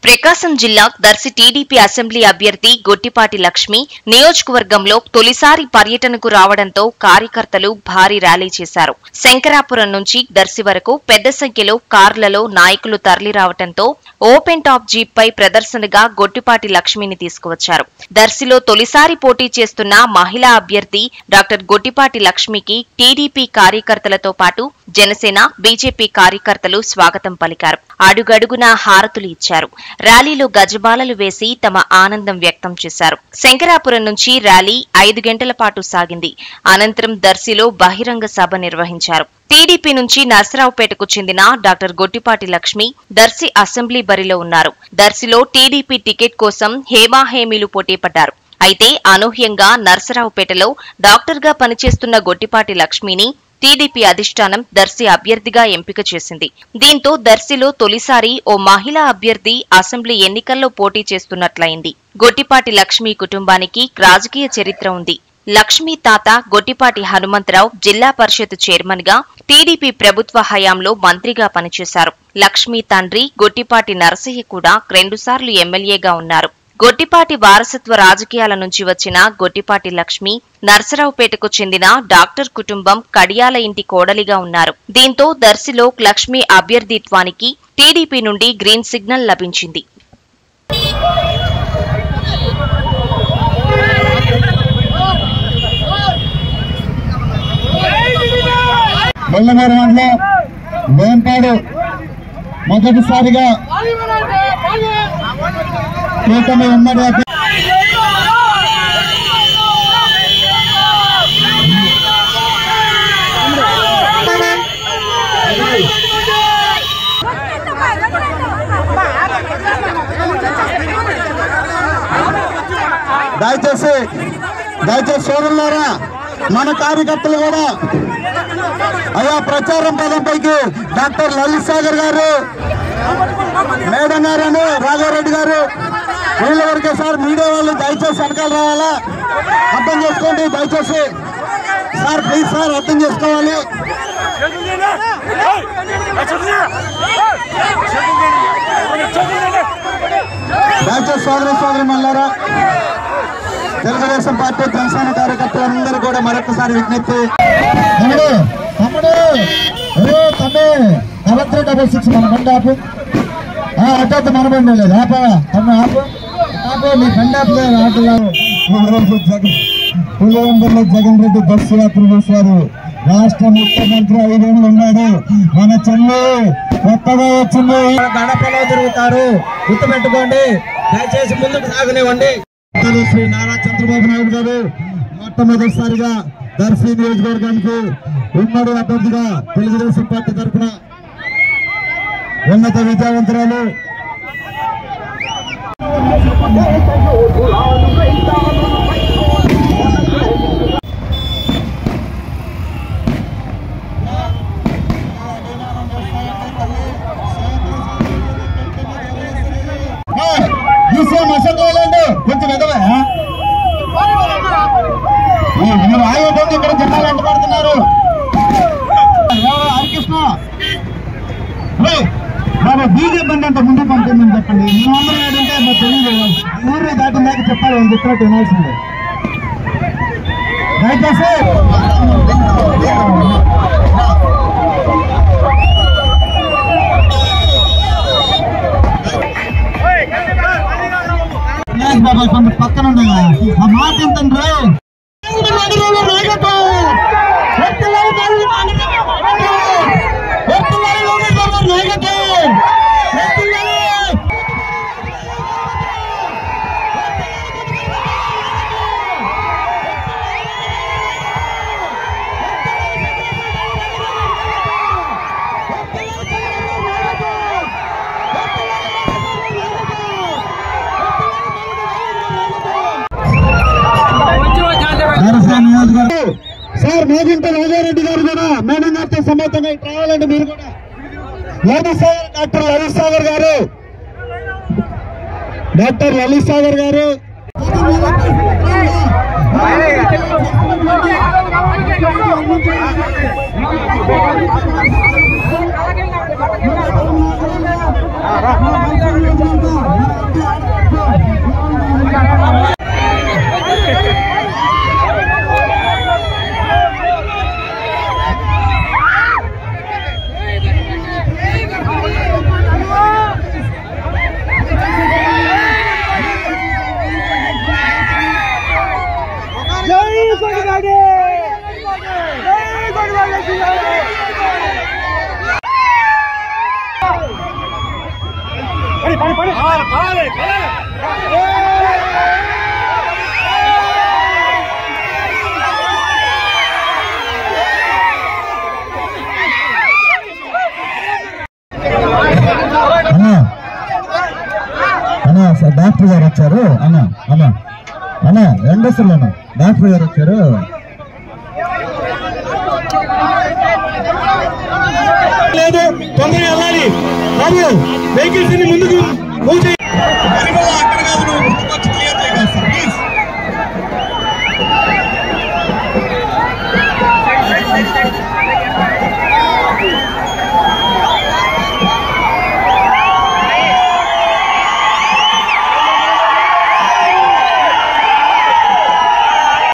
ప్రకాశం జిల్లా Darsi TDP assembly అభ్యర్థి గొట్టిపాటి లక్ష్మి నియోజకవర్గంలో తొలిసారి పర్యటనకు రావడంతో కార్యకర్తలు భారీ ర్యాలీ చేశారు. శంకరాపురం నుంచి దర్శి వరకు పెద్ద సంఖ్యలో కార్లలో నాయకులు తరలిరావడంతో ఓపెన్ టాప్ జీప్ పై ప్రదర్శనగా గొట్టిపాటి లక్ష్మిని తీసుకువచ్చారు. దర్శిలో తొలిసారి పోటీ చేస్తున్న మహిళా అభ్యర్థి డాక్టర్ గొట్టిపాటి లక్ష్మికి టీడీపీ కార్యకర్తలతో పాటు జనసేన, బీజేపీ కార్యకర్తలు స్వాగతం పలికారు. అడుగడుగునా హారతులు ఇచ్చారు. ర్యాలీలో గజమాలలు వేసి తమ ఆనందం వ్యక్తం చేశారు. శంకరాపురం నుంచి ర్యాలీ 5 గంటల పాటు సాగింది. అనంతరం దర్శిలో బహిరంగ సభ నిర్వహించారు. టీడీపీ నుంచి నర్సరావుపేటకు చెందిన డాక్టర్ గొట్టిపాటి లక్ష్మి దర్శి అసెంబ్లీ బరిలో ఉన్నారు. దర్శిలో టీడీపీ టికెట్ కోసం హేమాహేమీలు పోటీ పడ్డారు. అయితే అనూహ్యంగా నర్సరావుపేటలో డాక్టర్గా పనిచేస్తున్న గొట్టిపాటి లక్ష్మిని టీడీపీ అధిష్టానం దర్శి అభ్యర్థిగా ఎంపిక చేసింది. దీంతో దర్శిలో తొలిసారి ఓ మహిళా అభ్యర్థి అసెంబ్లీ ఎన్నికల్లో పోటీ చేస్తున్నట్లయింది. గొట్టిపాటి లక్ష్మి కుటుంబానికి రాజకీయ చరిత్ర ఉంది. లక్ష్మీ తాత గొట్టిపాటి హనుమంతరావు జిల్లా పరిషత్ చైర్మన్ గా, టీడీపీ ప్రభుత్వ హయాంలో మంత్రిగా పనిచేశారు. లక్ష్మీ తండ్రి గొట్టిపాటి నరసయ్య కూడా 2 సార్లు ఎమ్మెల్యేగా ఉన్నారు. గొట్టిపాటి వారసత్వ రాజకీయాల నుంచి వచ్చిన గొట్టిపాటి లక్ష్మి నర్సరావుపేటకు చెందిన డాక్టర్ కుటుంబం కడియాల ఇంటి కోడలిగా ఉన్నారు. దీంతో దర్శిలో లక్ష్మి అభ్యర్థిత్వానికి టీడీపీ నుండి గ్రీన్ సిగ్నల్ లభించింది. మొదటిసారిగా కూటమి ఉమ్మడి దయచేసి సోదరులారా, మన కార్యకర్తలు కూడా అయ్యా ప్రచారం పదంపైకి డాక్టర్ లలిత్ సాగర్ గారు, మేడం గారు, రాఘవరెడ్డి గారు, వీళ్ళ వరకే సార్. మీడియా వాళ్ళు దయచేసి వెనకాల రావాలా, అర్థం చేసుకోండి. దయచేసి సార్ ప్లీజ్ సార్ అర్థం చేసుకోవాలి. దయచేసి సోదరి మల్లారా, తెలుగుదేశం పార్టీ జనసేన కార్యకర్తలందరూ కూడా మరొకసారి విజ్ఞప్తి. తమ్ముడు 66 మన బండి ఆపు. అటు మన బండి లేదు, ఆప తమ్ముడు ఆపు మీ బండి ఆపలేదు. ఆటలో పులివెందుల్లో జగన్ రెడ్డి బస్సు యాత్ర చేశారు. రాష్ట్ర ముఖ్యమంత్రి 5 ఏళ్ళు ఉన్నాడు. మన చెల్లి కొత్తగా వచ్చింది. గడపలో తిరుగుతారు, గుర్తుపెట్టుకోండి. దయచేసి ముందుకు సాగనివ్వండి. శ్రీ నారా చంద్రబాబు నాయుడు గారు మొట్టమొదటిసారిగా దర్శి నియోజకవర్గానికి ఉమ్మడి అభ్యర్థిగా తెలుగుదేశం పార్టీ తరఫున ఉన్నత విద్యావంతురాలు కొంచెం ఎదవా ఆయోగంగా ఇక్కడ జెండాలు అంటపడుతున్నారు. హరికృష్ణ బాబా బీజేపీ బండి అంత ముందు పంపిందని చెప్పండి. 300 అంటే మాకు తెలియదు. ఊరిని దాటిన దాకా చెప్పాలి, వాళ్ళు చెప్పినట్టు వినాల్సిందే. దయచేసి బాబా కొంత పక్కన ఉండగా ఆ మాట ఏంటంటే సార్ మేఘంట రాఘవరెడ్డి గారు కూడా మేడం గారితో సమేతంగా రావాలండి. మీరు కూడా డాక్టర్ లలిత్ సాగర్ గారు, డాక్టర్ లలిత్ సాగర్ గారు అన్నా డాక్టర్ గారు వచ్చారు. అన్నా అన్నా అన్నా ఎండసలు అన్నా డాక్టర్ గారు వచ్చారు. లేదు తొందరగా వెళ్ళాలి బాబు, వెహికల్స్ ముందుకు మూవ్